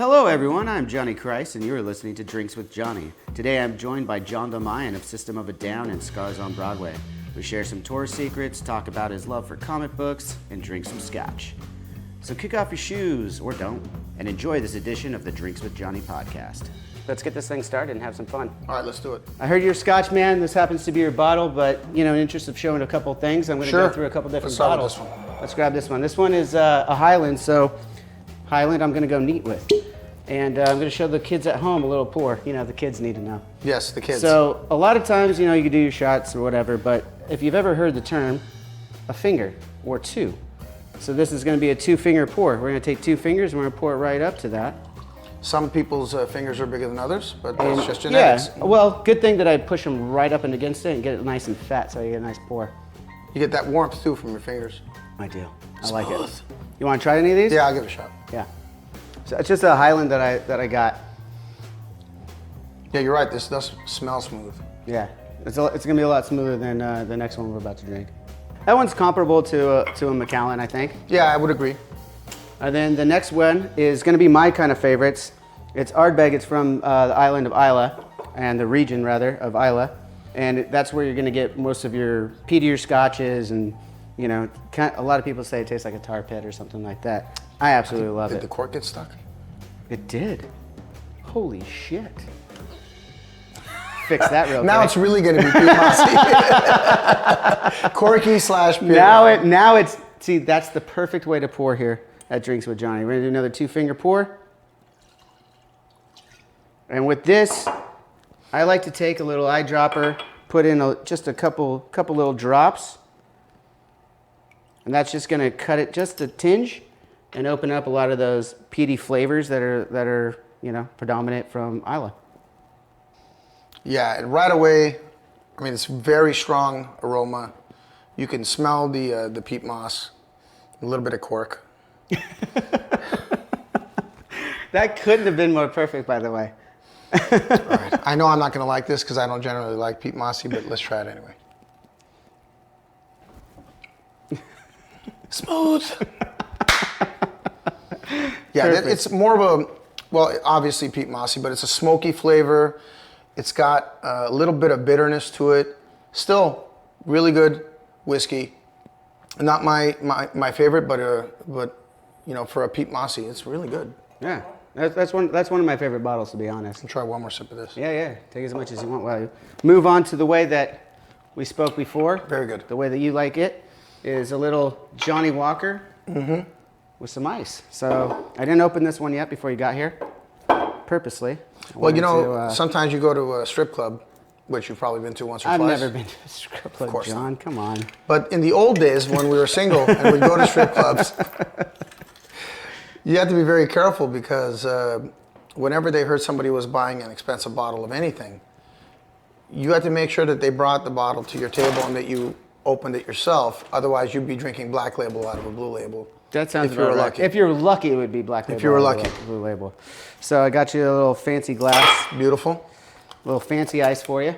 Hello everyone, I'm Johnny Christ and you're listening to Drinks with Johnny. Today I'm joined by John Dolmayan of System of a Down and Scars on Broadway. We share some tour secrets, talk about his love for comic books, and drink some scotch. So kick off your shoes, or don't, and enjoy this edition of the Drinks with Johnny podcast. Let's get this thing started and have some fun. All right, let's do it. I heard you're a Scotch man. This happens to be your bottle, but in the interest of showing a couple things, I'm going to go through a couple different bottles. Let's start with this one. Let's grab this one. This one is a Highland, so Highland I'm going to go neat with. And I'm going to show the kids at home a little pour. The kids need to know. Yes, the kids. So a lot of times, you can do your shots or whatever, but if you've ever heard the term, a finger or two. So this is going to be a 2-finger pour. We're going to take 2 fingers and we're going to pour it right up to that. Some people's fingers are bigger than others, but it's just genetics. Yeah, well, good thing that I push them right up and against it and get it nice and fat so you get a nice pour. You get that warmth too from your fingers. I do. I like it. You want to try any of these? Yeah, I'll give it a shot. Yeah. So it's just a Highland that I got. Yeah, you're right. This does smell smooth. Yeah, it's going to be a lot smoother than the next one we're about to drink. That one's comparable to a Macallan, I think. Yeah, I would agree. And then the next one is going to be my kind of favorites. It's Ardbeg. It's from the island of Islay, and the region rather of Islay, and that's where you're going to get most of your peatier scotches. And a lot of people say it tastes like a tar pit or something like that. I absolutely love it. Did the cork get stuck? It did. Holy shit. Fix that real quick. Now it's really going to be Pete Mossy. Corky / pit. Now it's, see, that's the perfect way to pour here at Drinks with Johnny. We're going to do another 2-finger pour. And with this, I like to take a little eyedropper, put in just a couple little drops. And that's just going to cut it just a tinge and open up a lot of those peaty flavors that are predominant from Islay. Yeah, and right away, it's very strong aroma. You can smell the peat moss, a little bit of cork. That couldn't have been more perfect, by the way. All right. I know I'm not going to like this because I don't generally like Pete Mossy, but let's try it anyway. Smooth. Yeah, it's more of obviously Pete Mossy, but it's a smoky flavor. It's got a little bit of bitterness to it. Still really good whiskey. Not my favorite, but for a Pete Mossy, it's really good. Yeah, that's one of my favorite bottles, to be honest. I'll try one more sip of this. Yeah. Take as much as you want while you move on to the way that we spoke before. Very good. The way that you like it is a little Johnny Walker with some ice. So I didn't open this one yet before you got here, purposely. Well, sometimes you go to a strip club, which you've probably been to once or twice. I've never been to a strip club, of course John. Not. Come on. But in the old days when we were single and we'd go to strip clubs, you had to be very careful because whenever they heard somebody was buying an expensive bottle of anything, you had to make sure that they brought the bottle to your table and that you opened it yourself. Otherwise, you'd be drinking Black Label out of a Blue Label. That sounds if you were right. lucky. If you're lucky, it would be Black Label. If you were lucky. Blue Label. So I got you a little fancy glass. Beautiful. A little fancy ice for you.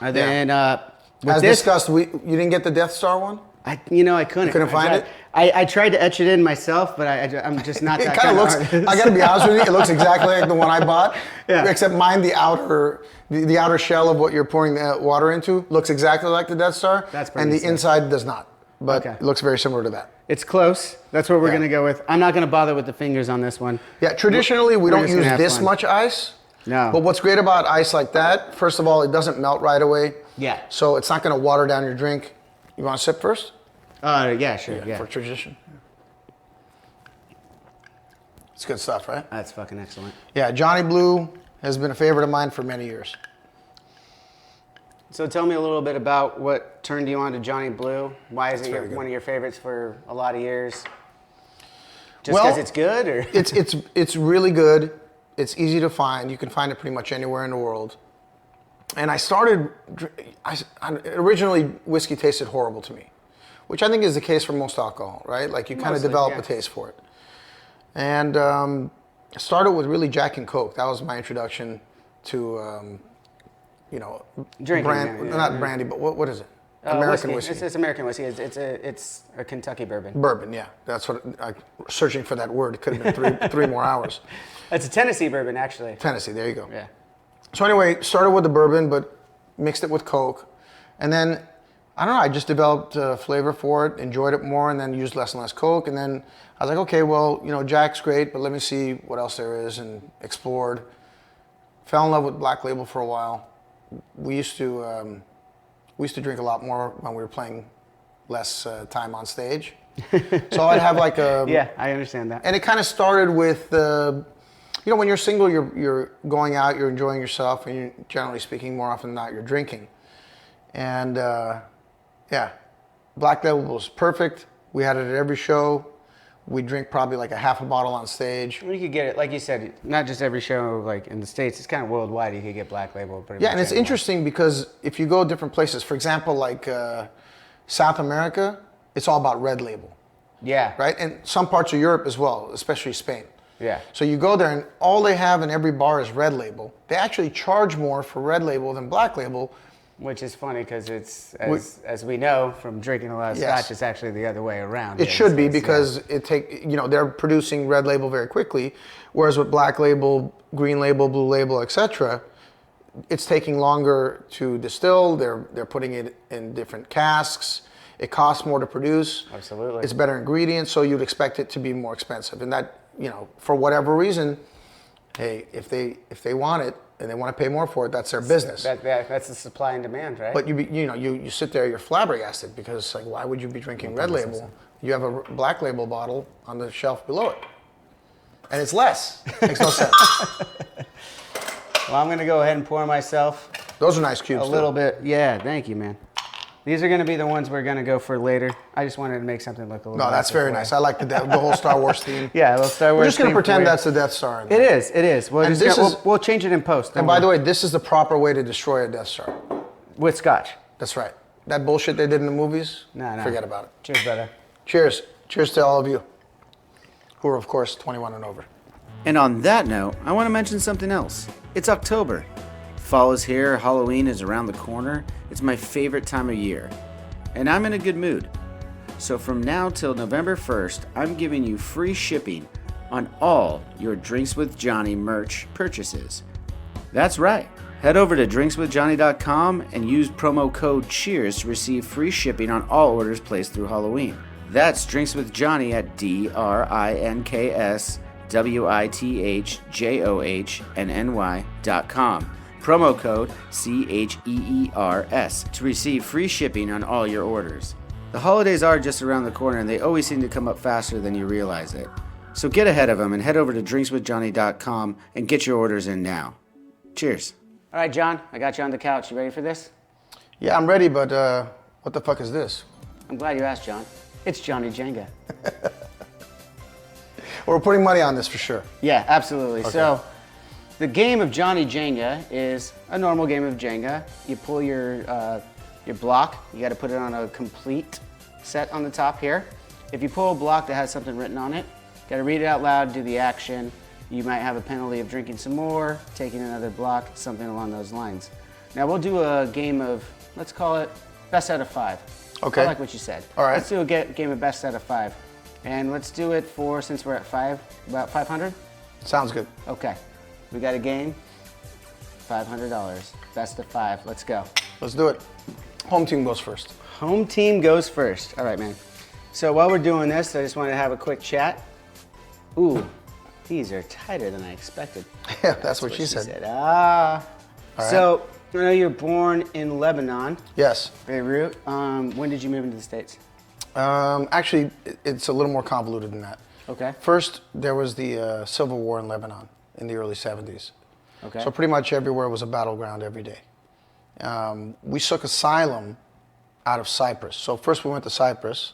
And then, as discussed, you didn't get the Death Star one? I couldn't. You couldn't find it? I tried to etch it in myself, but I'm just not that kind of artist. I got to be honest with you, it looks exactly like the one I bought. Yeah. Except mine, the outer shell of what you're pouring the water into looks exactly like the Death Star. That's pretty And the sick. inside does not. But it looks very similar to that. It's close. That's what we're going to go with. I'm not going to bother with the fingers on this one. Yeah, traditionally we don't use this much ice. No. But what's great about ice like that, first of all, it doesn't melt right away. Yeah. So it's not going to water down your drink. You want to sip first? Yeah, sure. Yeah. For tradition. It's good stuff, right? That's fucking excellent. Yeah, Johnny Blue has been a favorite of mine for many years. So tell me a little bit about what turned you on to Johnny Blue. Why is it one of your favorites for a lot of years? Just because it's good, or it's really good. It's easy to find. You can find it pretty much anywhere in the world. And originally whiskey tasted horrible to me, which I think is the case for most alcohol, right? Like you kind of develop a taste for it. And I started with really Jack and Coke. That was my introduction to, drinking. brandy, but what is it? American whiskey. It's American whiskey. It's a Kentucky bourbon. Bourbon, yeah. That's what searching for that word. It could have been three more hours. It's a Tennessee bourbon, actually. Tennessee, there you go. Yeah. So anyway, started with the bourbon, but mixed it with Coke. And then, I don't know, I just developed a flavor for it, enjoyed it more, and then used less and less Coke. And then I was like, okay, well, Jack's great, but let me see what else there is, and explored. Fell in love with Black Label for a while. We used to drink a lot more when we were playing less time on stage. So I'd have like a... Yeah, I understand that. And it kind of started with, when you're single, you're going out, you're enjoying yourself, and you're, generally speaking, more often than not, you're drinking. And Black Label was perfect. We had it at every show. We drink probably like a half a bottle on stage. You could get it, like you said, not just every show like in the States, it's kind of worldwide. You could get Black Label pretty much and it's interesting because if you go different places, for example, like South America, it's all about Red Label. Yeah. Right? And some parts of Europe as well, especially Spain. Yeah. So you go there and all they have in every bar is Red Label. They actually charge more for Red Label than Black Label. Which is funny because it's, as we know from drinking a lot of scotch, it's actually the other way around. It should be because they're producing Red Label very quickly, whereas with Black Label, Green Label, Blue Label, etc., it's taking longer to distill. They're putting it in different casks. It costs more to produce. Absolutely. It's better ingredients, so you'd expect it to be more expensive. And that, for whatever reason, hey, if they want it, and they want to pay more for it, that's their business. That's the supply and demand, right? But you sit there, you're flabbergasted because like, why would you be drinking Red Label? You have a Black Label bottle on the shelf below it, and it's less. Makes no sense. Well, I'm gonna go ahead and pour myself. Those are nice cubes. A little bit, yeah. Thank you, man. These are gonna be the ones we're gonna go for later. I just wanted to make something look a little. No, that's very nice. I like the whole Star Wars theme. Yeah, the Star Wars. We're just gonna pretend that's the Death Star. It is. We'll change it in post. And by the way, this is the proper way to destroy a Death Star. With scotch. That's right. That bullshit they did in the movies. No. Forget about it. Cheers, brother. Cheers. Cheers to all of you, who are of course 21 and over. And on that note, I want to mention something else. It's October. Fall is here. Halloween is around the corner. It's my favorite time of year. And I'm in a good mood. So from now till November 1st, I'm giving you free shipping on all your Drinks with Johnny merch purchases. That's right. Head over to drinkswithjohnny.com and use promo code CHEERS to receive free shipping on all orders placed through Halloween. That's Drinks with Johnny at DRINKSWITHJOHNNY.com. Promo code CHEERS to receive free shipping on all your orders. The holidays are just around the corner and they always seem to come up faster than you realize it. So get ahead of them and head over to drinkswithjohnny.com and get your orders in now. Cheers. All right, John, I got you on the couch. You ready for this? Yeah, I'm ready, but what the fuck is this? I'm glad you asked, John. It's Johnny Jenga. We're putting money on this for sure. Yeah, absolutely. Okay. So, the game of Johnny Jenga is a normal game of Jenga. You pull your block. You got to put it on a complete set on the top here. If you pull a block that has something written on it, you got to read it out loud, do the action. You might have a penalty of drinking some more, taking another block, something along those lines. Now we'll do a game of, let's call it best out of 5. Okay. I like what you said. All right. Let's do a game of best out of 5. And let's do it for, since we're at 5, about 500? Sounds good. Okay. We got a game, $500, best of 5. Let's go. Let's do it. Home team goes first. Home team goes first. All right, man. So while we're doing this, I just want to have a quick chat. Ooh, these are tighter than I expected. Yeah, that's what she said. Ah. All right. So I know you're born in Lebanon. Yes. Beirut. When did you move into the States? Actually, it's a little more convoluted than that. Okay. First, there was the civil war in Lebanon in the early 70s. Okay. So pretty much everywhere was a battleground every day. We took asylum out of Cyprus. So first we went to Cyprus,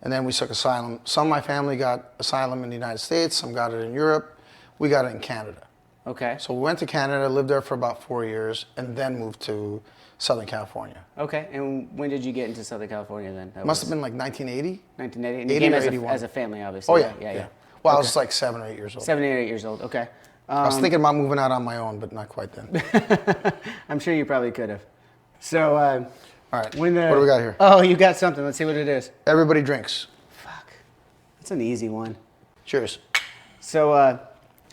and then we took asylum. Some of my family got asylum in the United States, some got it in Europe. We got it in Canada. Okay. So we went to Canada, lived there for about 4 years, and then moved to Southern California. Okay. And when did you get into Southern California then? Must have been like 1980. 1980. And you 80 came or as 81. as a family, obviously. Oh yeah, Yeah. Well, I Okay. was like 7 or 8 years old. 7 or 8 years old. Okay. I was thinking about moving out on my own, but not quite then. I'm sure you probably could have. So All right. What do we got here? Oh, you got something. Let's see what it is. Everybody drinks. Fuck. That's an easy one. Cheers. So,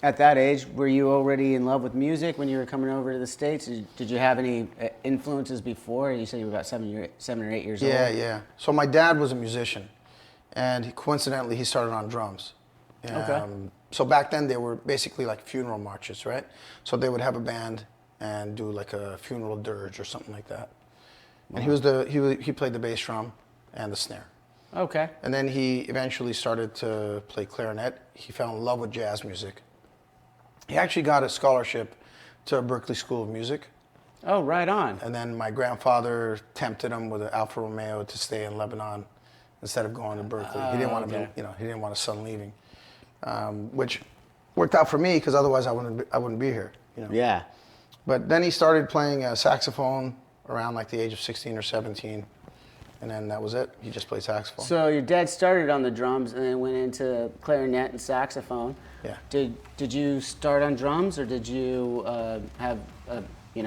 at that age, were you already in love with music when you were coming over to the States? Did you have any influences before? You said you were about 7 or 8 years old. Yeah. So my dad was a musician, and coincidentally, he started on drums. Okay. So back then, they were basically like funeral marches, right? So they would have a band and do like a funeral dirge or something like that. And he played the bass drum and the snare. Okay. And then he eventually started to play clarinet. He fell in love with jazz music. He actually got a scholarship to Berklee School of Music. Oh, right on. And then my grandfather tempted him with an Alfa Romeo to stay in Lebanon instead of going to Berklee. He didn't want to, he didn't want his son leaving, which worked out for me because otherwise I wouldn't be here. Yeah. But then he started playing saxophone around like the age of 16 or 17. And then that was it. He just played saxophone. So your dad started on the drums and then went into clarinet and saxophone. Yeah. Did you start on drums, or did you have a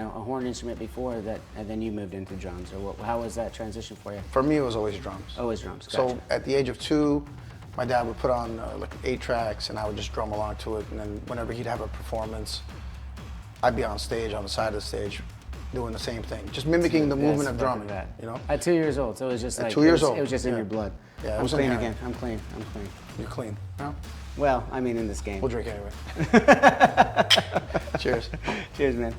horn instrument before that, and then you moved into drums, or how was that transition for you? For me, it was always drums. Always drums. Gotcha. So at the age of 2, my dad would put on like 8 tracks, and I would just drum along to it. And then whenever he'd have a performance, I'd be on stage, on the side of the stage, doing the same thing, just mimicking the movement of drumming. At 2 years old, so it was just at 2 years old, it was just in your blood. Yeah, I'm clean again. I'm clean. You're clean. No? Well, I mean, in this game. We'll drink anyway. Cheers. Cheers, man.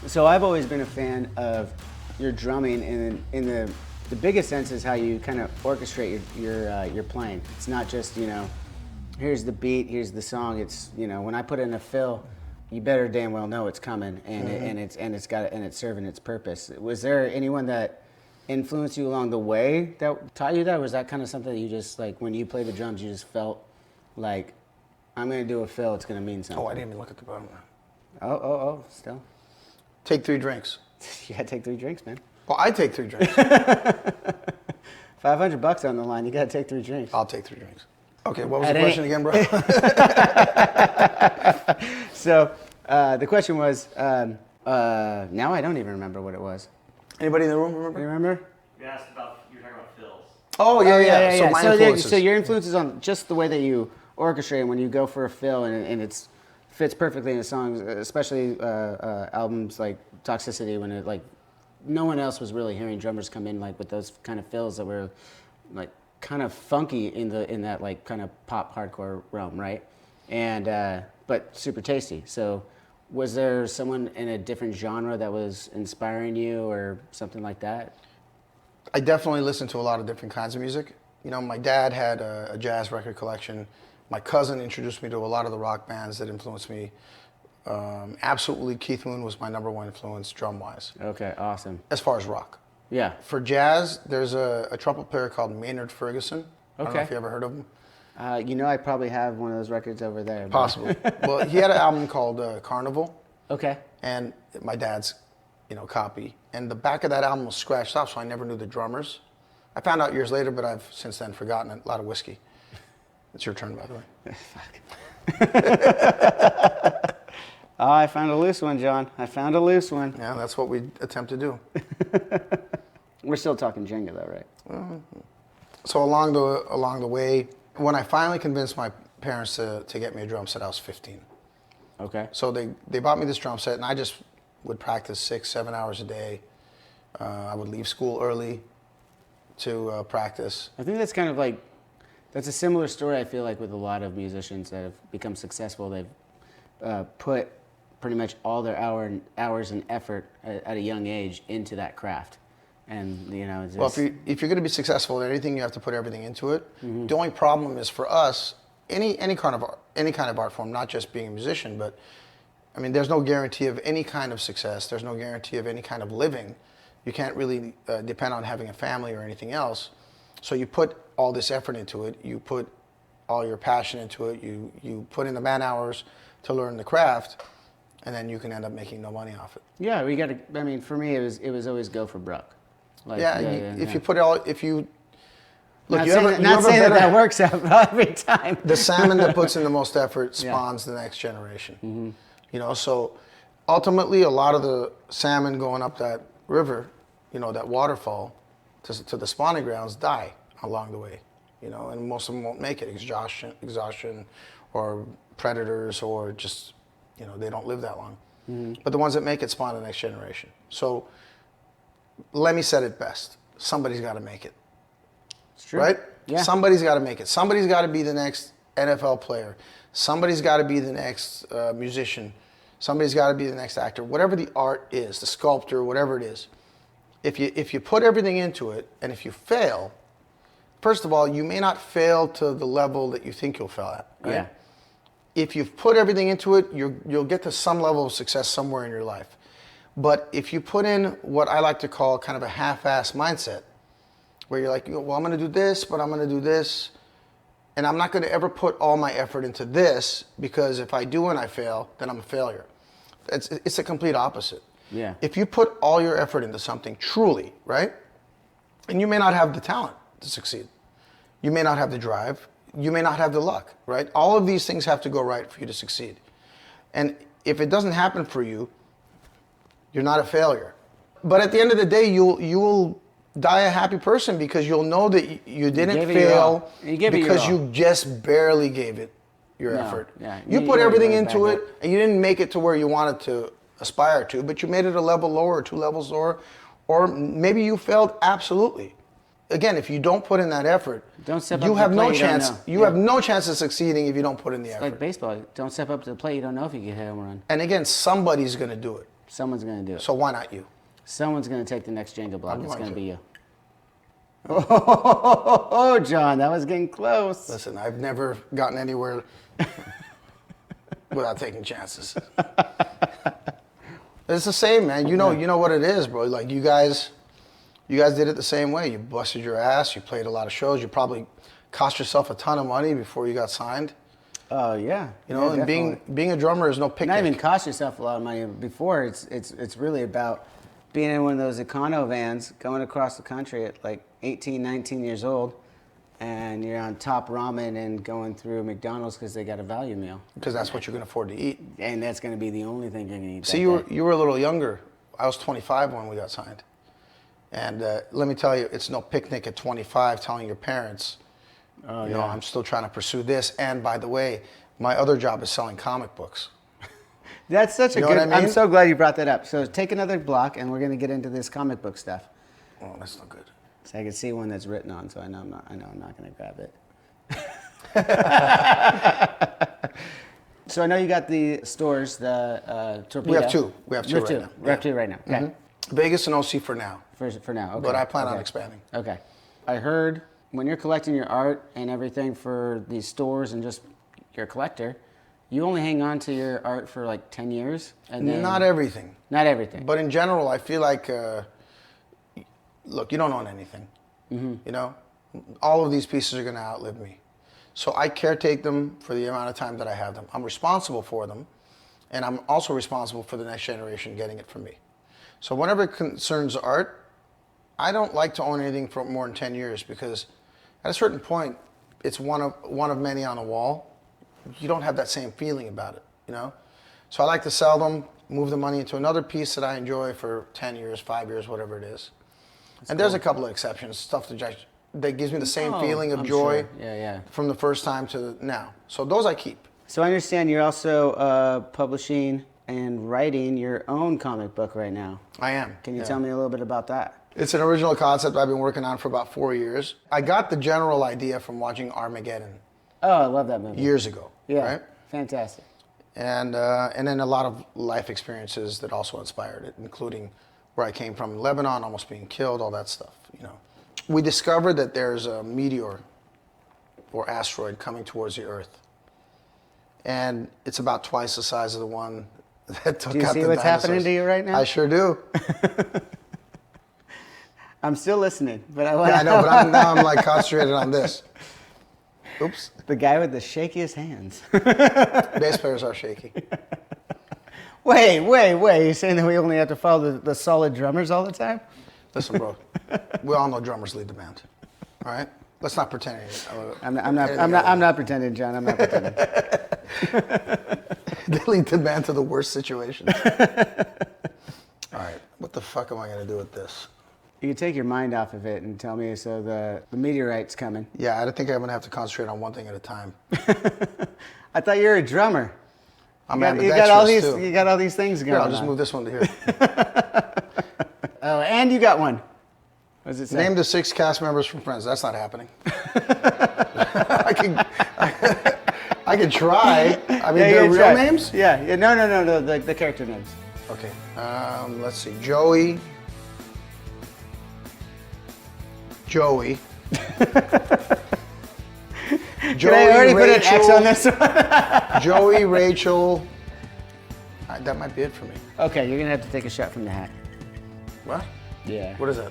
So I've always been a fan of your drumming, and in the biggest sense is how you kind of orchestrate your playing. It's not just here's the beat, here's the song. It's when I put in a fill, you better damn well know it's coming, and it's serving its purpose. Was there anyone that influenced you along the way that taught you that? Or was that kind of something that you just like when you play the drums, you just felt like, I'm gonna do a fill, it's gonna mean something? Oh, I didn't even look at the bottom. Oh, still. Take 3 drinks. You gotta take 3 drinks, man. Well, I take 3 drinks. $500 on the line, you gotta take 3 drinks. I'll take 3 drinks. Okay, what was the question again, bro? So, the question was, now I don't even remember what it was. Anybody in the room remember? You remember? You asked about, you were talking about fills. Oh, yeah. So my influences. So your influences on just the way that you orchestrate when you go for a fill, and it fits perfectly in the songs, especially albums like Toxicity, when it like no one else was really hearing drummers come in like with those kind of fills that were like kind of funky in that like kind of pop hardcore realm, right? And but super tasty. So was there someone in a different genre that was inspiring you or something like that? I definitely listened to a lot of different kinds of music. My dad had a jazz record collection. My cousin introduced me to a lot of the rock bands that influenced me. Absolutely, Keith Moon was my number 1 influence drum-wise. Okay, awesome. As far as rock. Yeah. For jazz, there's a trumpet player called Maynard Ferguson. I don't know if you ever heard of him. I probably have one of those records over there. But... Possibly. Well, he had an album called Carnival. Okay. And my dad's, copy. And the back of that album was scratched off, so I never knew the drummers. I found out years later, but I've since then forgotten a lot of whiskey. It's your turn, by the way. Fuck. Oh, I found a loose one, John. I found a loose one. Yeah, that's what we attempt to do. We're still talking Jenga, though, right? So along the way, when I finally convinced my parents to get me a drum set, I was 15. Okay. So they bought me this drum set, and I just would practice 6-7 hours a day. I would leave school early to practice. I think that's kind of like, that's a similar story, I feel like, with a lot of musicians that have become successful. They've put pretty much all their hours and effort at a young age into that craft. And, it's just... Well, if you're going to be successful in anything, you have to put everything into it. Mm-hmm. The only problem is for us, any kind of art form, not just being a musician, but I mean, there's no guarantee of any kind of success. There's no guarantee of any kind of living. You can't really depend on having a family or anything else. So you put all this effort into it. You put all your passion into it. You put in the man hours to learn the craft, and then you can end up making no money off it. Yeah, we got to. I mean, for me, it was always go for broke. Like, you put it all. If you look, not saying that works out every time. The salmon that puts in the most effort spawns the next generation. Mm-hmm. So ultimately, a lot of the salmon going up that river that waterfall to the spawning grounds die along the way, and most of them won't make it, exhaustion, or predators, or just, they don't live that long. But the ones that make it spawn the next generation. So let me set it best. Somebody's got to make it. It's true. Right? Yeah. Somebody's got to make it. Somebody's got to be the next NFL player. Somebody's got to be the next musician. Somebody's got to be the next actor. Whatever the art is, the sculptor, whatever it is. If you put everything into it, and if you fail, first of all, you may not fail to the level that you think you'll fail at. Right? Yeah. If you've put everything into it, you'll get to some level of success somewhere in your life. But if you put in what I like to call kind of a half-ass mindset, where you're like, well, I'm going to do this, but I'm going to do this, and I'm not going to ever put all my effort into this, because if I do and I fail, then I'm a failure. It's the complete opposite. Yeah. If you put all your effort into something truly, right, and you may not have the talent to succeed, you may not have the drive, you may not have the luck, right? All of these things have to go right for you to succeed. And if it doesn't happen for you, you're not a failure. But at the end of the day, you will die a happy person, because you'll know that you didn't fail because you just barely gave it your effort. Yeah. You put everything into it, and you didn't make it to where you wanted to aspire to, but you made it a level lower or 2 levels lower, or maybe you failed absolutely. Again, if you don't put in that effort, you have no chance. You have no chance of succeeding if you don't put in the effort. Like baseball, don't step up to the plate. You don't know if you can hit a home run. And again, somebody's going to do it. Someone's going to do it. So why not you? Someone's going to take the next Jenga block. It's going to be you. Oh, John, that was getting close. Listen, I've never gotten anywhere without taking chances. It's the same, man. You know what it is, bro. Like you guys did it the same way. You busted your ass. You played a lot of shows. You probably cost yourself a ton of money before you got signed. Oh yeah. And being a drummer is no picnic. Not even cost yourself a lot of money before. It's really about being in one of those econo vans going across the country at like 18, 19 years old, and you're on top ramen and going through McDonald's because they got a value meal. Because that's what you can afford to eat. And that's going to be the only thing you're going to eat. See, you were a little younger. I was 25 when we got signed. And let me tell you, it's no picnic at 25 telling your parents, I'm still trying to pursue this. And by the way, my other job is selling comic books. That's such a good, what I mean? I'm so glad you brought that up. So take another block and we're going to get into this comic book stuff. Oh, that's not good. So I can see one that's written on, so I know I'm not going to grab it. So I know you got the stores, the Torpedo. We have two. We have two right now. We have two right now. Okay. Mm-hmm. Vegas and OC for now. For now, okay. But I plan on expanding. Okay. I heard when you're collecting your art and everything for these stores and just you're a collector, you only hang on to your art for like 10 years? And then, Not everything. Not everything. But in general, I feel like, look, you don't own anything. Mm-hmm. All of these pieces are going to outlive me. So I caretake them for the amount of time that I have them. I'm responsible for them, and I'm also responsible for the next generation getting it from me. So whenever it concerns art, I don't like to own anything for more than 10 years, because at a certain point, it's one of many on a wall. You don't have that same feeling about it, So I like to sell them, move the money into another piece that I enjoy for 10 years, 5 years, whatever it is. That's cool. There's a couple of exceptions, stuff that gives me the same feeling of joy from the first time to now. So those I keep. So I understand you're also publishing and writing your own comic book right now. I am. Can you tell me a little bit about that? It's an original concept I've been working on for about 4 years. I got the general idea from watching Armageddon. Oh, I love that movie. Years ago. Yeah, right? Fantastic. And then a lot of life experiences that also inspired it, including where I came from in Lebanon, almost being killed, all that stuff. We discovered that there's a meteor or asteroid coming towards the Earth, and it's about twice the size of the one that took out the dinosaurs. Do you see what's happening to you right now? I sure do. I'm still listening, but I know, but now I'm like concentrated on this. Oops. The guy with the shakiest hands. Bass players are shaky. Wait. You're saying that we only have to follow the solid drummers all the time? Listen, bro. We all know drummers lead the band. All right? Let's not pretend. I'm not pretending, John. I'm not pretending. They lead the band to the worst situations. All right. What the fuck am I going to do with this? You can take your mind off of it and tell me, so the meteorite's coming. Yeah, I think I'm gonna have to concentrate on one thing at a time. I thought you were a drummer. I'm you got all these. too. You got all these things going. Here, I'll just move this one to here. Oh, and you got one. What does it say? Name the 6 cast members from Friends. That's not happening. I can try. I mean, they're real names? Yeah. No. The character names. Okay. Let's see. Joey. Can I already put an X on this one? Joey, Rachel. That might be it for me. Okay, you're gonna have to take a shot from the hat. What? Yeah. What is that?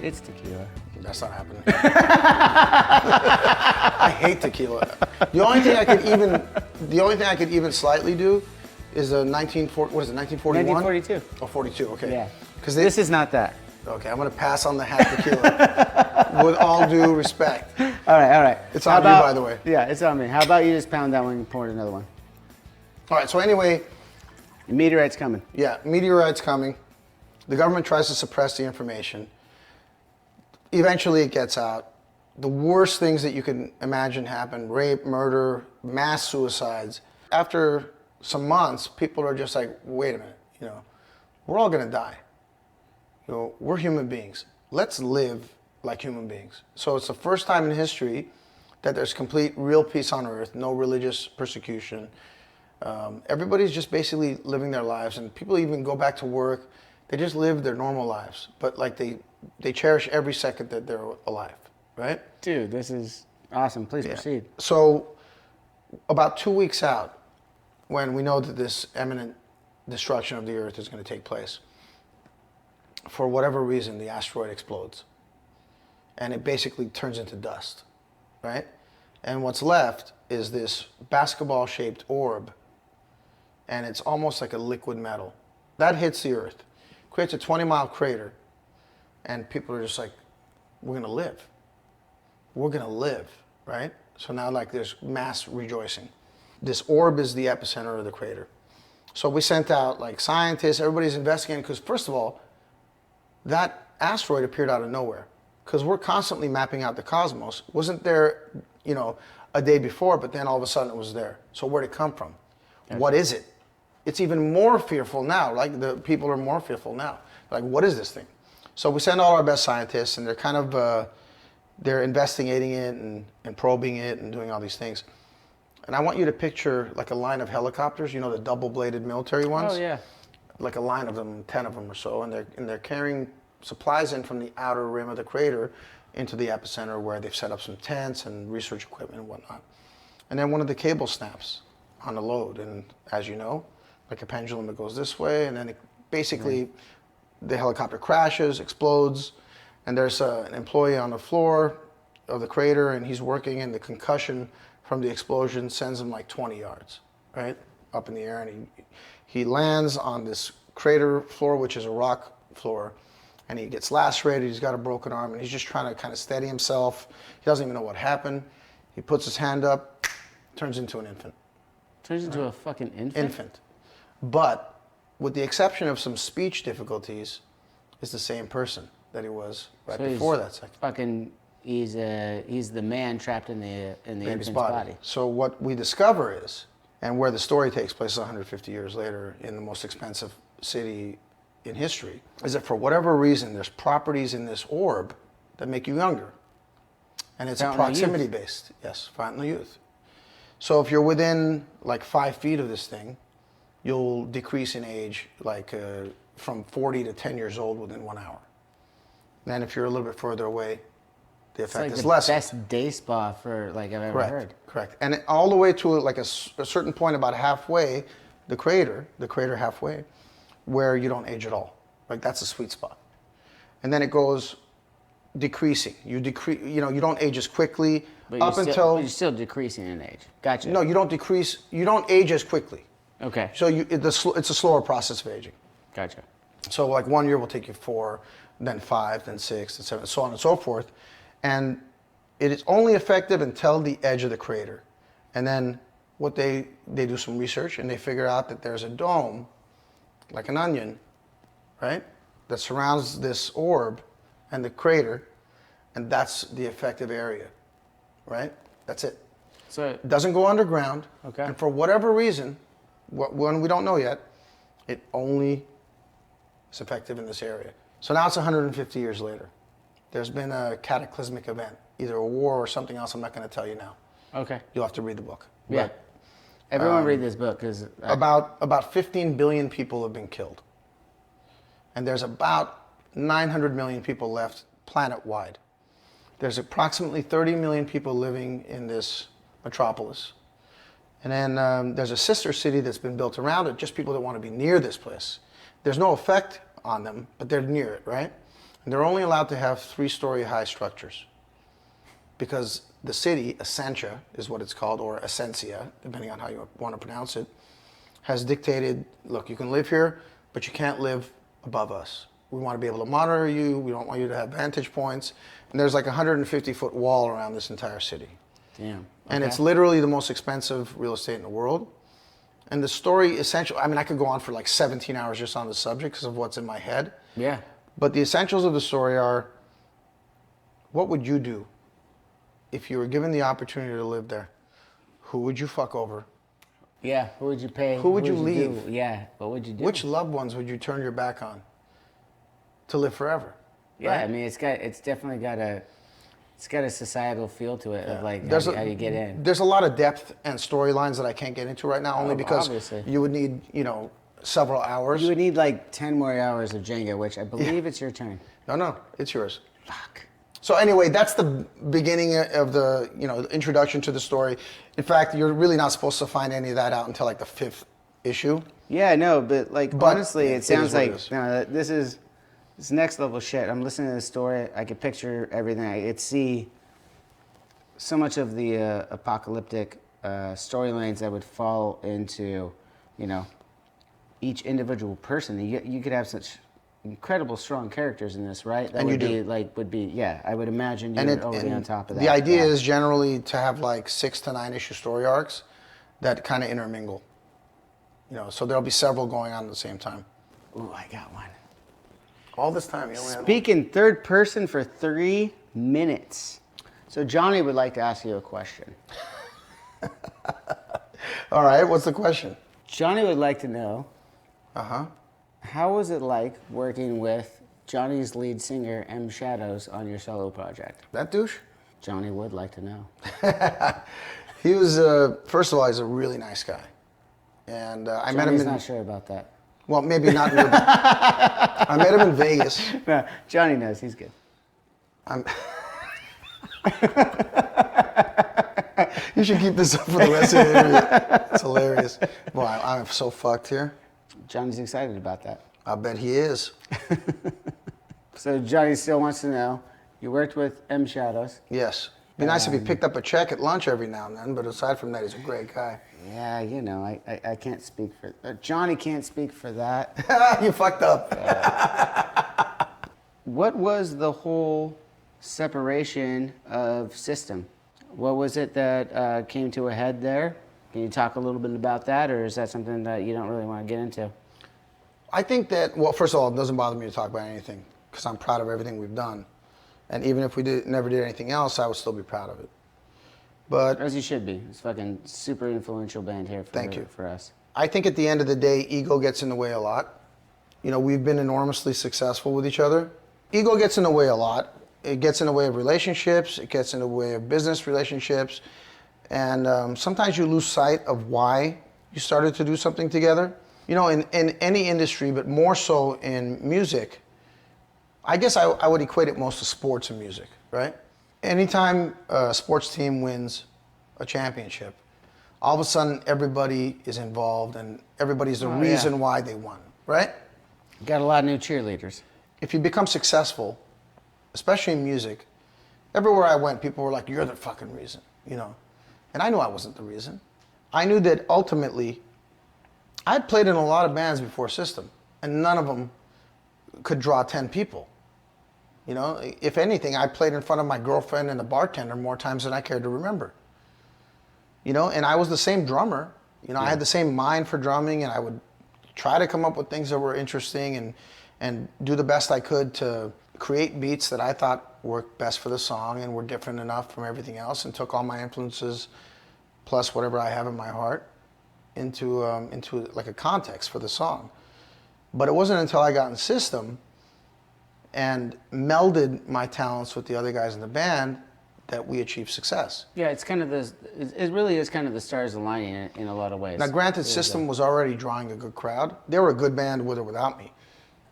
It's tequila. That's not happening. I hate tequila. The only thing I could even slightly do is a 1941? 1942. Oh, 42. Okay. Yeah. Because This is not that. Okay, I'm gonna pass on the hat tequila. With all due respect. All right. It's on you, by the way. Yeah, it's on me. How about you just pound that one and pour another one? All right. So anyway, The meteorite's coming. yeah, meteorite's coming. The government tries to suppress the information. Eventually, it gets out. The worst things that you can imagine happen: rape, murder, mass suicides. After some months, people are just like, "Wait a minute, we're all gonna die. We're human beings. Let's live like human beings." So it's the first time in history that there's complete, real peace on earth, no religious persecution. Everybody's just basically living their lives, and people even go back to work. They just live their normal lives, but like they cherish every second that they're alive, right? Dude, this is awesome. Please proceed. So about 2 weeks out, when we know that this imminent destruction of the earth is going to take place, for whatever reason, the asteroid explodes. And it basically turns into dust, right? And what's left is this basketball-shaped orb, and it's almost like a liquid metal. That hits the earth, creates a 20-mile crater, and people are just like, we're gonna live. We're gonna live, right? So now like there's mass rejoicing. This orb is the epicenter of the crater. So we sent out like scientists, everybody's investigating, because first of all, that asteroid appeared out of nowhere, because we're constantly mapping out the cosmos. Wasn't there, a day before, but then all of a sudden it was there. So where'd it come from? Okay. What is it? It's even more fearful now. Like the people are more fearful now. Like, what is this thing? So we send all our best scientists, and they're kind of, they're investigating it and probing it and doing all these things. And I want you to picture like a line of helicopters, the double-bladed military ones. Oh yeah. Like a line of them, 10 of them or so, and they're carrying supplies in from the outer rim of the crater into the epicenter, where they've set up some tents and research equipment and whatnot. And then one of the cables snaps on the load, and as you know, like a pendulum, it goes this way, and then it basically the helicopter crashes, explodes, and there's an employee on the floor of the crater, and he's working, and the concussion from the explosion sends him like 20 yards, right, up in the air, and he lands on this crater floor, which is a rock floor, and he gets lacerated. He's got a broken arm, and he's just trying to kind of steady himself. He doesn't even know what happened. He puts his hand up, turns into an infant. Turns into a fucking infant? Infant. But with the exception of some speech difficulties, it's the same person that he was right before that second. Fucking, he's the man trapped in the infant's body. So what we discover is, and where the story takes place 150 years later in the most expensive city in history, is that for whatever reason, there's properties in this orb that make you younger. And it's proximity based. Yes, fountain of youth. So if you're within like 5 feet of this thing, you'll decrease in age like from 40 to 10 years old within 1 hour. Then if you're a little bit further away, the effect is less. It's like the best day spa for like I've ever heard. Correct. And all the way to like a certain point, about halfway, the crater halfway, where you don't age at all. Like that's a sweet spot. And then it goes decreasing. You don't age as quickly But you're still decreasing in age. Gotcha. No, you don't decrease. You don't age as quickly. Okay. So it's a slower process of aging. Gotcha. So like 1 year will take you 4, then 5, then 6, then 7, so on and so forth. And it is only effective until the edge of the crater. And then what they do some research, and they figure out that there's a dome, like an onion, right, that surrounds this orb, and the crater, and that's the effective area, right? That's it. So It doesn't go underground. Okay. And for whatever reason, one we don't know yet, it only is effective in this area. So now it's 150 years later. There's been a cataclysmic event, either a war or something else. I'm not going to tell you now. okay. You'll have to read the book. Yeah. But Everyone read this book because about 15 billion people have been killed. And there's about 900 million people left planet-wide. There's approximately 30 million people living in this metropolis. And then there's a sister city that's been built around it, just people that want to be near this place. There's no effect on them, but they're near it, right? And they're only allowed to have 3-story high structures. Because the city, Essentia is what it's called, or Essentia, depending on how you want to pronounce it, has dictated, look, you can live here, but you can't live above us. We want to be able to monitor you. We don't want you to have vantage points. And there's like a 150-foot wall around this entire city. damn. And Okay. it's literally the most expensive real estate in the world. And the story essentially, I mean, I could go on for like 17 hours just on the subject because of what's in my head. Yeah. But the essentials of the story are, what would you do if you were given the opportunity to live there? Who would you fuck over? Yeah. Who would you pay? Who would you do? leave? Yeah. What would you do? Which loved ones would you turn your back on to live forever? Yeah. right? I mean, it's definitely got a societal feel to it of like There's how do you get in? There's a lot of depth and storylines that I can't get into right now, only because obviously. you would need, several hours. You would need like 10 more hours of Jenga, which I believe it's your turn. No, it's yours. Fuck. So anyway, that's the beginning of the, introduction to the story. In fact, you're really not supposed to find any of that out until like the 5th issue. Yeah, no, but like But honestly, it it is sounds what it like is. no, this is next level shit. I'm listening to the story. I could picture everything. I could see so much of the apocalyptic storylines that would fall into, each individual person. You could have such incredible strong characters in this, right? That And would you be do. yeah. I would imagine you're already and on top of that. The idea Yeah. is generally to have like 6 to 9 issue story arcs that kind of intermingle. So there'll be several going on at the same time. Ooh, I got one. All this time, you only had one. Speak in third person for 3 minutes. So Johnny would like to ask you a question. All right, what's the question? Johnny would like to know, Uh-huh. how was it like working with Johnny's lead singer, M. Shadows, on your solo project? That douche? Johnny would like to know. He was, first of all, he's a really nice guy. And I met him Johnny's in, not sure about that. well, maybe not really. I met him in Vegas. No, Johnny knows. He's good. You should keep this up for the rest of the interview. It's hilarious. Boy, I'm so fucked here. Johnny's excited about that. I bet he is. So Johnny still wants to know, you worked with M. Shadows. Yes. Be nice if he picked up a check at lunch every now and then, but aside from that, he's a great guy. Yeah, I can't speak for... Johnny can't speak for that. You fucked up. What was the whole separation of System? What was it that came to a head there? Can you talk a little bit about that, or is that something that you don't really want to get into? I think that, well, first of all, it doesn't bother me to talk about anything because I'm proud of everything we've done. And even if we never did anything else, I would still be proud of it. But As you should be. It's fucking super influential band here Thank you. for us. I think at the end of the day, ego gets in the way a lot. We've been enormously successful with each other. Ego gets in the way a lot. It gets in the way of relationships. It gets in the way of business relationships. And sometimes you lose sight of why you started to do something together. In any industry, but more so in music, I guess I would equate it most to sports and music, right? Anytime a sports team wins a championship, all of a sudden everybody is involved and everybody's the reason why they won, right? Got a lot of new cheerleaders. If you become successful, especially in music, everywhere I went, people were like, you're the fucking reason, And I knew I wasn't the reason. I knew that ultimately, I'd played in a lot of bands before System, and none of them could draw 10 people. If anything, I played in front of my girlfriend and the bartender more times than I cared to remember. And I was the same drummer. I had the same mind for drumming, and I would try to come up with things that were interesting and do the best I could to create beats that I thought worked best for the song and were different enough from everything else, and took all my influences plus whatever I have in my heart into like a context for the song. But it wasn't until I got in System and melded my talents with the other guys in the band that we achieved success. Yeah, it's kind of it really is kind of the stars aligning in a lot of ways. Now, granted, System was already drawing a good crowd. They were a good band with or without me.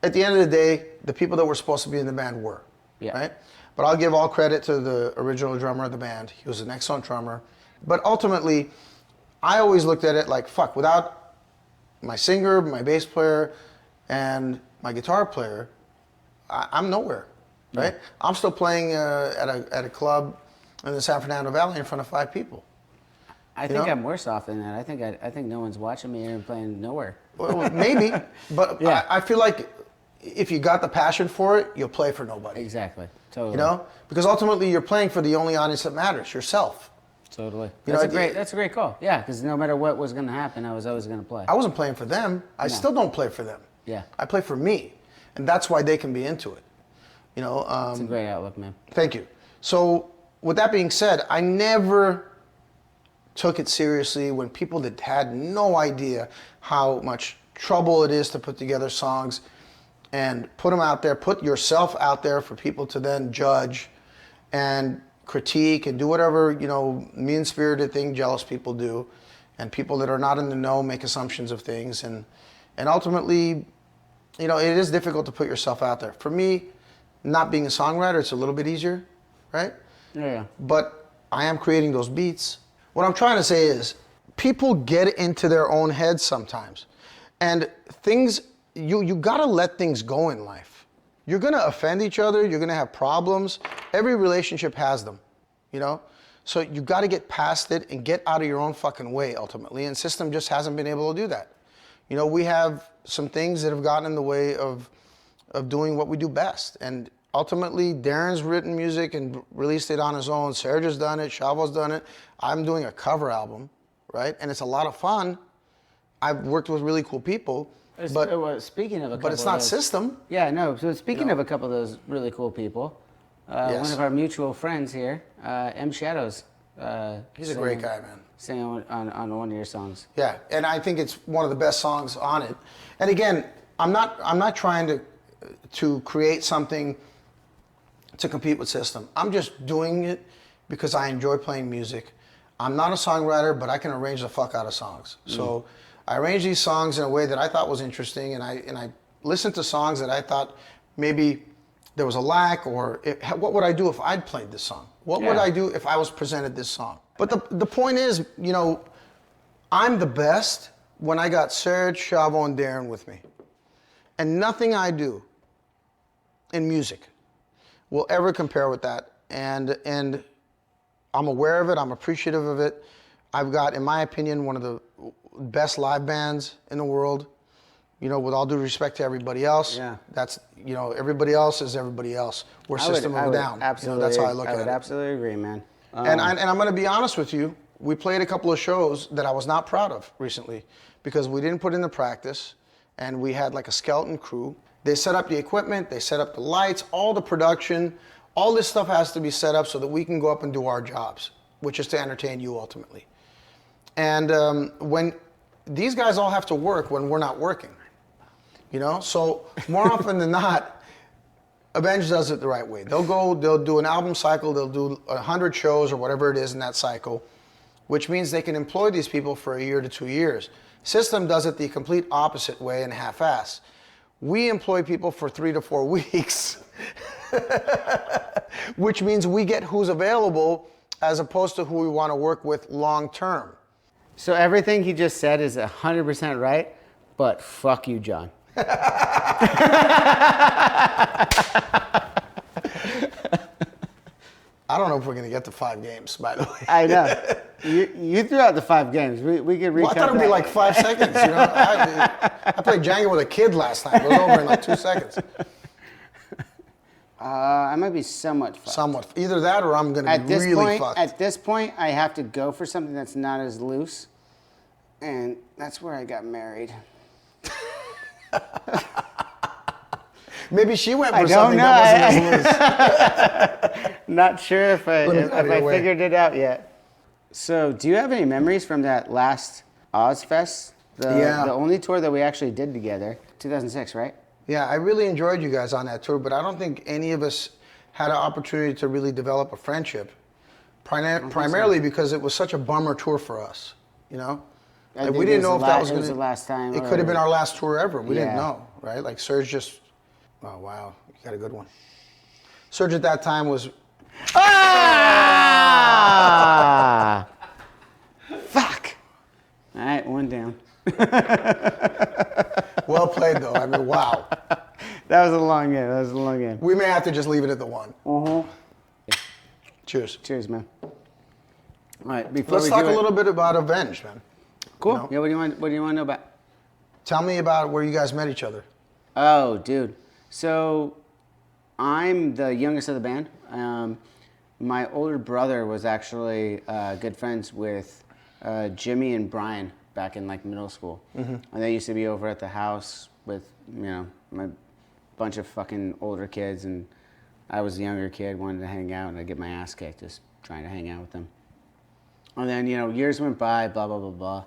At the end of the day, the people that were supposed to be in the band were, right? But I'll give all credit to the original drummer of the band. He was an excellent drummer. But ultimately, I always looked at it like, fuck, without my singer, my bass player, and my guitar player, I'm nowhere, right? I'm still playing at a club in the San Fernando Valley in front of 5 people. I think I'm worse off than that. I think no one's watching me and playing nowhere. Well, maybe, but I feel like if you got the passion for it, you'll play for nobody. Exactly. Totally. You know, because ultimately you're playing for the only audience that matters, yourself. Totally. You That's a great call. Yeah, because no matter what was going to happen, I was always going to play. I wasn't playing for them. I still don't play for them. Yeah. I play for me, and that's why they can be into it. You know. It's a great outlook, man. Thank you. So, with that being said, I never took it seriously when people that had no idea how much trouble it is to put together songs and put them out there, put yourself out there for people to then judge and critique and do whatever, you know, mean-spirited thing jealous people do, and people that are not in the know make assumptions of things, and ultimately, you know, it is difficult to put yourself out there. For me, not being a songwriter, it's a little bit easier, right? Yeah. But I am creating those beats. What I'm trying to say is, people get into their own heads sometimes, and things, you gotta let things go in life. You're gonna offend each other, you're gonna have problems. Every relationship has them, you know? So you gotta get past it and get out of your own fucking way ultimately, and System just hasn't been able to do that. You know, we have some things that have gotten in the way of doing what we do best, and ultimately Darren's written music and released it on his own, Serge has done it, Chavo's done it, I'm doing a cover album, right? And it's a lot of fun. I've worked with really cool people. But speaking of a couple but it's not of those, System. Yeah, no. So speaking of a couple of those really cool people, Yes. one of our mutual friends here, M Shadows. He's a great guy, man. Singing on one of your songs. Yeah, and I think it's one of the best songs on it. And again, I'm not trying to create something to compete with System. I'm just doing it because I enjoy playing music. I'm not a songwriter, but I can arrange the fuck out of songs. So I arranged these songs in a way that I thought was interesting, and I listened to songs that I thought maybe there was a lack, or what would I do if I'd played this song? What would I do if I was presented this song? But the point is, you know, I'm the best when I got Serge, Chavo, and Darren with me. And nothing I do in music will ever compare with that. And I'm aware of it, I'm appreciative of it. I've got, in my opinion, one of the best live bands in the world. You know, with all due respect to everybody else, that's, you know, everybody else is everybody else. We're System of a Down. Absolutely, you know, that's how I look at it. I would absolutely agree, man. And I'm going to be honest with you. We played a couple of shows that I was not proud of recently because we didn't put in the practice, and we had like a skeleton crew. They set up the equipment, they set up the lights, all the production. All this stuff has to be set up so that we can go up and do our jobs, which is to entertain you ultimately. And when these guys all have to work when we're not working, you know? So more often than not, Avenged does it the right way. They'll do an album cycle, they'll do 100 shows or whatever it is in that cycle, which means they can employ these people for a year to 2 years. System does it the complete opposite way and half-ass. We employ people for 3 to 4 weeks, which means we get who's available as opposed to who we want to work with long-term. So everything he just said is 100% right, but fuck you, John. I don't know if we're going to get to 5 games, by the way. I know. You threw out the 5 games. We could recut I thought it would be like 5 seconds. You know, I played Jenga with a kid last night. It was over in like 2 seconds. I might be somewhat fucked. Somewhat. Either that or I'm going to be really fucked. At this point, I have to go for something that's not as loose. And that's where I got married. Maybe she went for I don't something know. that wasn't as loose. Not sure if I Let me out of your way. figured it out yet. So, do you have any memories from that last Ozfest? Yeah. The only tour that we actually did together, 2006, right? Yeah, I really enjoyed you guys on that tour, but I don't think any of us had an opportunity to really develop a friendship. Primarily because it was such a bummer tour for us, you know? I Like, think we it didn't was know the if that la- was it going was the last time. It could have been our last tour ever. We didn't Yeah. know, right? Like Serge just, oh wow, you got a good one. Serge at that time was, Ah! Fuck. All right, one down. well played though. I mean, wow. That was a long game. We may have to just leave it at the one. Cheers. Cheers, man. All right, before Let's we talk do a it- little bit about Avenged, man. Cool. you know? Yeah. What do you want to know about? Tell me about where you guys met each other. Oh, dude. So, I'm the youngest of the band. My older brother was actually good friends with Jimmy and Brian back in like middle school, and they used to be over at the house with my bunch of fucking older kids, and I was a younger kid, wanted to hang out, and I'd get my ass kicked just trying to hang out with them. And then years went by, blah blah blah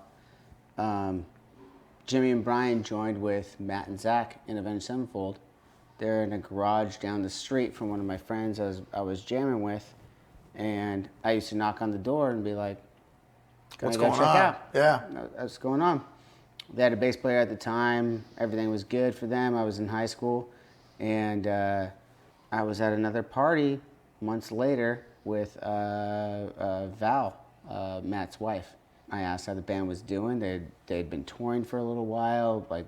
blah. Jimmy and Brian joined with Matt and Zach in Avenged Sevenfold. They're in a garage down the street from one of my friends I was jamming with, and I used to knock on the door and be like, "Can What's I go going check on?" out?" Yeah. What's going on? They had a bass player at the time. Everything was good for them. I was in high school, and I was at another party months later with Val, Matt's wife. I asked how the band was doing. They'd been touring for a little while, like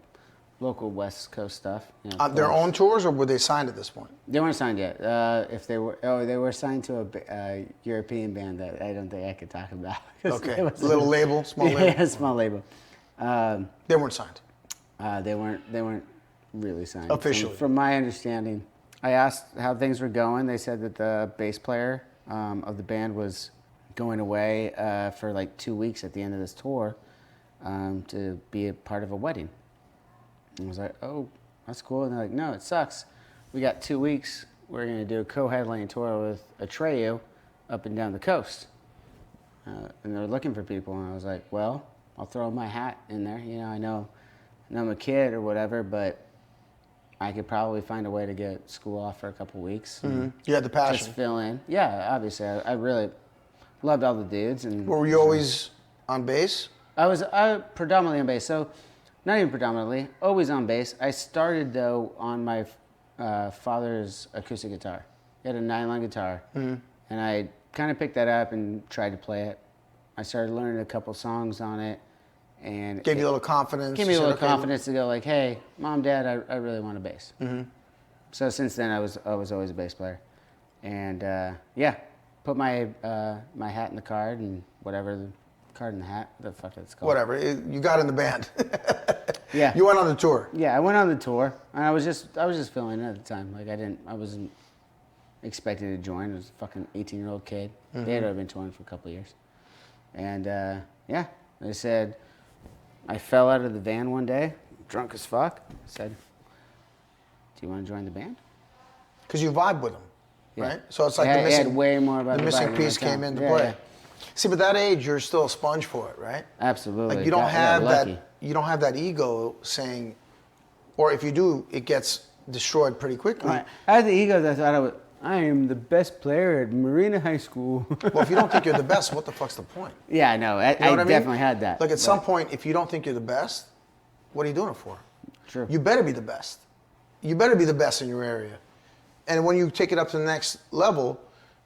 local West Coast stuff. Their own tours, or were they signed at this point? They weren't signed yet. If they were signed to a European band that I don't think I could talk about. Okay, little label, small label. Yeah, small label. They weren't signed. They weren't really signed. Officially. From my understanding, I asked how things were going. They said that the bass player of the band was going away for like 2 weeks at the end of this tour to be a part of a wedding. And I was like, oh, that's cool. And they're like, no, it sucks. We got 2 weeks. We're going to do a co-headline tour with Atreyu up and down the coast. And they're looking for people. And I was like, well, I'll throw my hat in there. I know I'm a kid or whatever, but I could probably find a way to get school off for a couple weeks. You had the passion. Just fill in. Yeah, obviously. I really loved all the dudes. And Were you always on bass? I was predominantly on bass. So, not even predominantly, always on bass. I started, though, on my father's acoustic guitar. He had a nylon guitar. And I kind of picked that up and tried to play it. I started learning a couple songs on it. And Gave you a little confidence. Gave me a You said, little okay, confidence to go like, hey, Mom, Dad, I really want a bass. So since then, I was always a bass player. And, put my my hat in the card and whatever, the card in the hat, the fuck that's called. Whatever. You got in the band. Yeah. You went on the tour. Yeah, I went on the tour, and I was just feeling it at the time. Like I wasn't expected to join. I was a fucking 18-year-old kid. They had already been touring for a couple of years. And, they said, I fell out of the van one day, drunk as fuck. I said, do you want to join the band? Because you vibe with them, Yeah. right? So it's like Yeah, the it missing, had way more about the the missing vibe piece than I came thought. into Yeah, play. yeah. See, but that age, you're still a sponge for it, right? Absolutely. Like you don't I got have lucky. that. You don't have that ego saying, or if you do, it gets destroyed pretty quickly. I had the ego that I thought I am the best player at Marina High School. Well, if you don't think you're the best, what the fuck's the point? Yeah, I know. I You know what I mean? definitely had that. Like at some point, if you don't think you're the best, what are you doing it for? True. You better be the best. You better be the best in your area. And when you take it up to the next level,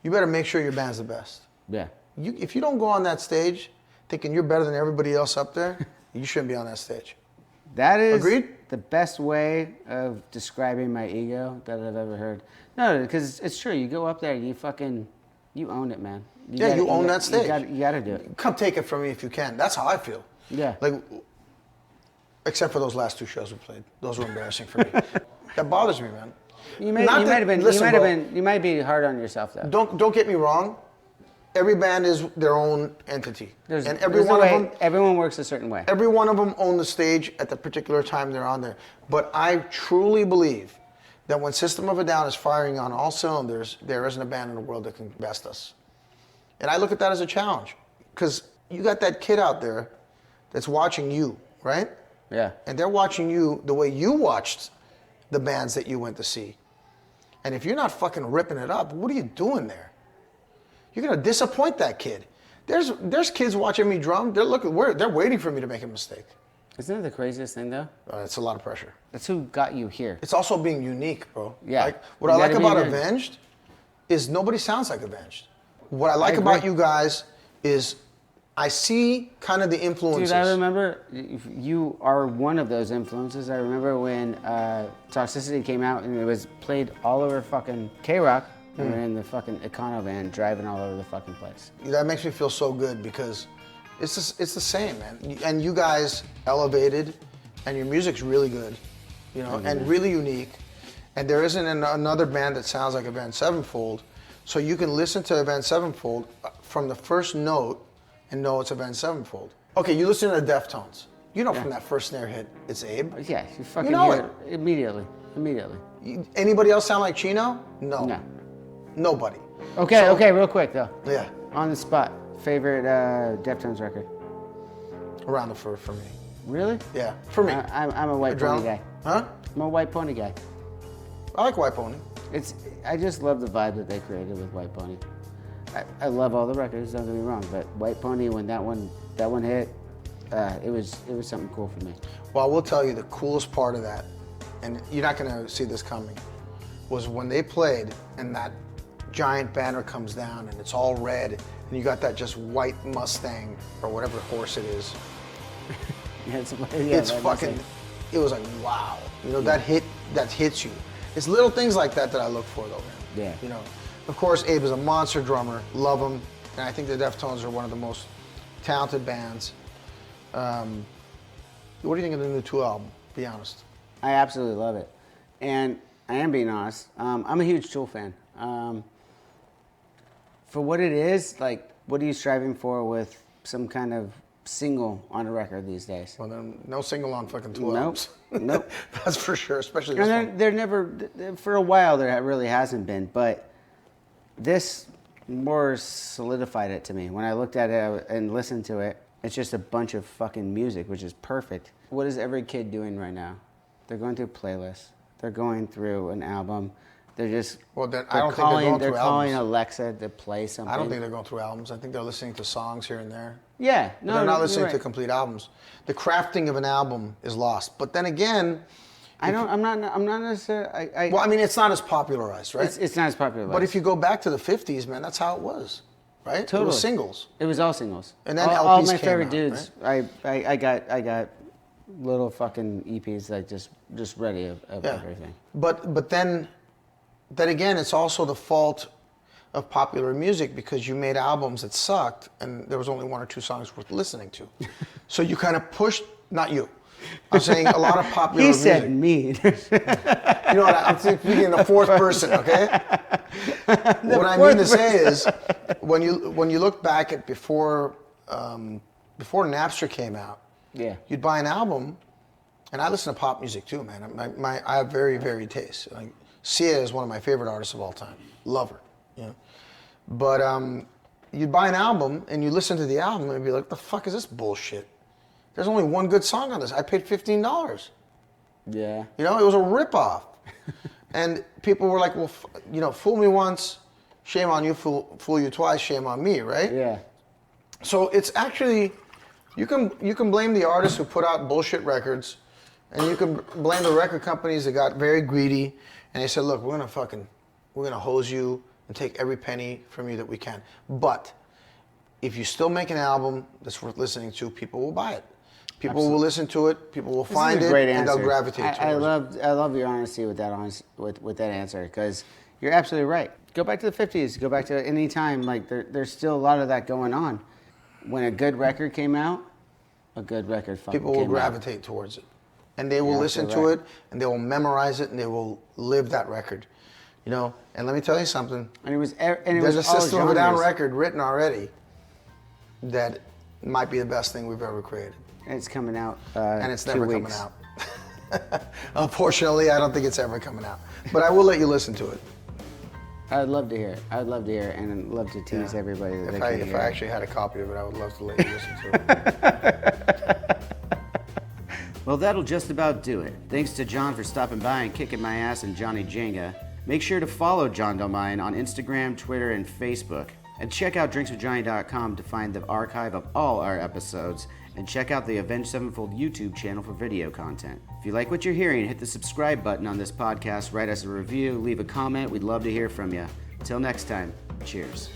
you better make sure your band's the best. Yeah. If you don't go on that stage thinking you're better than everybody else up there, you shouldn't be on that stage. That is Agreed? the best way of describing my ego that I've ever heard. No, because it's true. You go up there, you own it, man. You own that stage. You gotta do it. Come take it from me if you can. That's how I feel. Yeah. Like, except for those last two shows we played. Those were embarrassing for me. That bothers me, man. You might be hard on yourself though. Don't get me wrong. Every band is their own entity, and everyone works a certain way. every one of them own the stage at the particular time they're on there. But I truly believe that when System of a Down is firing on all cylinders, there isn't a band in the world that can best us. And I look at that as a challenge, because you got that kid out there that's watching you, right? Yeah. And they're watching you the way you watched the bands that you went to see. And if you're not fucking ripping it up, what are you doing there? You're gonna disappoint that kid. There's kids watching me drum. They're waiting for me to make a mistake. Isn't that the craziest thing, though? It's a lot of pressure. That's who got you here. It's also being unique, bro. Yeah. Like, what I like about Avenged is nobody sounds like Avenged. What I like about you guys is I see kind of the influences. Dude, I remember you are one of those influences. I remember when Toxicity came out and it was played all over fucking K-Rock. We were in the fucking Econo van driving all over the fucking place. That makes me feel so good because it's the same, man. And you guys elevated, and your music's really good, you know, and really unique. And there isn't another band that sounds like Avenged Sevenfold, so you can listen to Avenged Sevenfold from the first note and know it's Avenged Sevenfold. Okay, you listen to the Deftones. You know from that first snare hit, it's Abe. Yeah, you fucking know hear it immediately. Anybody else sound like Chino? No. No. Nobody. Okay, real quick though. Yeah. On the spot, favorite Deftones record? Around the Fur for me. Really? Yeah, for me. I'm a White Pony guy. Huh? I'm a White Pony guy. I like White Pony. I just love the vibe that they created with White Pony. I love all the records, don't get me wrong, but White Pony, when that one hit, it was something cool for me. Well, I will tell you the coolest part of that, and you're not gonna see this coming, was when they played and that giant banner comes down and it's all red and you got that just white Mustang or whatever horse it is. It's fucking, it was like, wow. You know, that hits you. It's little things like that I look for though, man. Yeah. You know, of course, Abe is a monster drummer, love him, and I think the Deftones are one of the most talented bands. What do you think of the new Tool album? Be honest. I absolutely love it. And I am being honest. I'm a huge Tool fan. For what it is, like, what are you striving for with some kind of single on a record these days? Well, then, no single on fucking Tool Nope. albums. Nope. That's for sure, especially this one. They're never, for a while there really hasn't been, but this more solidified it to me. When I looked at it and listened to it, it's just a bunch of fucking music, which is perfect. What is every kid doing right now? They're going through playlists. They're going through an album. They're just I don't think they're going through albums. They're calling Alexa to play something. I don't think they're going through albums. I think they're listening to songs here and there. Yeah, no, they're not listening right. to complete albums. The crafting of an album is lost. But then again, I'm not necessarily. well, I mean, it's not as popularized, right? It's not as popular. But if you go back to the '50s, man, that's how it was, right? Totally. It was singles. It was all singles. And then all LPs my came favorite out, dudes. right? I got little fucking EPs like just ready of everything. But then again, it's also the fault of popular music because you made albums that sucked and there was only one or two songs worth listening to. So you kind of pushed, not you. I'm saying a lot of popular music. He said me. You know what, I'm speaking in the fourth person, okay? What I mean to say is, when you look back at before Napster came out, Yeah. you'd buy an album, and I listen to pop music too, man. I have very varied tastes. Like, Sia is one of my favorite artists of all time. Love her, you know. But you'd buy an album and you listen to the album and you'd be like, "The fuck is this bullshit? There's only one good song on this. I paid $15." Yeah. You know, it was a ripoff. And people were like, "Well, you know, fool me once, shame on you. Fool you twice, shame on me," right? Yeah. So it's actually, you can blame the artists who put out bullshit records, and you can blame the record companies that got very greedy, and they said, "Look, we're gonna hose you and take every penny from you that we can." But if you still make an album that's worth listening to, people will buy it. People will listen to it. People will find it, and they'll gravitate towards it. I love your honesty with that with that answer, because you're absolutely right. Go back to the 50s. Go back to any time. Like there's still a lot of that going on. When a good record came out, a good record fucking people will came out. gravitate towards it, and they will listen to it, and they will memorize it, and they will live that record. You know, and let me tell you something. There's a System of a Down record written already that might be the best thing we've ever created. And it's coming out. And it's 2 never weeks. coming out. Unfortunately, I don't think it's ever coming out. But I will let you listen to it. I'd love to hear it. I'd love to hear it, and I'd love to tease everybody that If they I, can if hear I it. actually had a copy of it, I would love to let you listen to it. Well, that'll just about do it. Thanks to John for stopping by and kicking my ass in Johnny Jenga. Make sure to follow John Dolmayan on Instagram, Twitter, and Facebook. And check out drinkswithjohnny.com to find the archive of all our episodes. And check out the Avenged Sevenfold YouTube channel for video content. If you like what you're hearing, hit the subscribe button on this podcast, write us a review, leave a comment. We'd love to hear from you. Until next time, cheers.